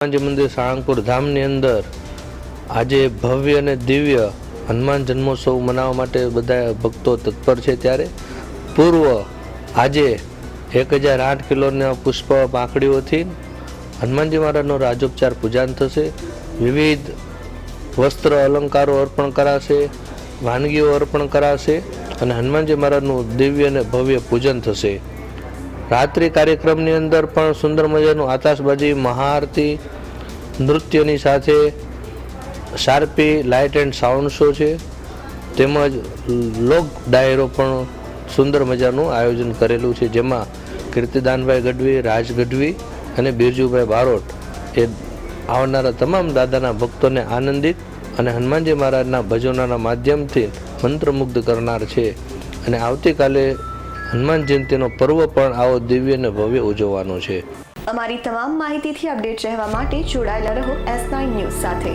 હનુમાનજી મંદિર સાળંગપુર ધામની અંદર આજે ભવ્ય અને દિવ્ય હનુમાન જન્મોત્સવ મનાવવા માટે બધા ભક્તો તત્પર છે। ત્યારે પૂર્વ આજે 1008 કિલોના પુષ્પ પાંખડીઓથી હનુમાનજી મહારાજનો રાજોપચાર પૂજન થશે। વિવિધ વસ્ત્ર અલંકારો અર્પણ કરાશે, વાનગીઓ અર્પણ કરાશે અને હનુમાનજી મહારાજનું દિવ્ય અને ભવ્ય પૂજન થશે। રાત્રિ કાર્યક્રમની અંદર પણ સુંદર મજાનું આતશબાજી, મહાઆરતી, નૃત્યની સાથે શાર્પી લાઇટ એન્ડ સાઉન્ડ શો છે, તેમજ લોક ડાયરો પણ સુંદર મજાનું આયોજન કરેલું છે, જેમાં કીર્તિદાનભાઈ ગઢવી, રાજ ગઢવી અને બિરજુભાઈ બારોટ એ આવનારા તમામ દાદાના ભક્તોને આનંદિત અને હનુમાનજી મહારાજના ભજનોના માધ્યમથી મંત્રમુગ્ધ કરનાર છે। અને આવતીકાલે હનુમાન જયંતિનો પર્વ પણ આવો દિવ્ય અને ભવ્ય ઉજવવાનો છે। અમારી તમામ માહિતીથી અપડેટ રહેવા માટે જોડાયેલા રહો S9 ન્યૂઝ સાથે।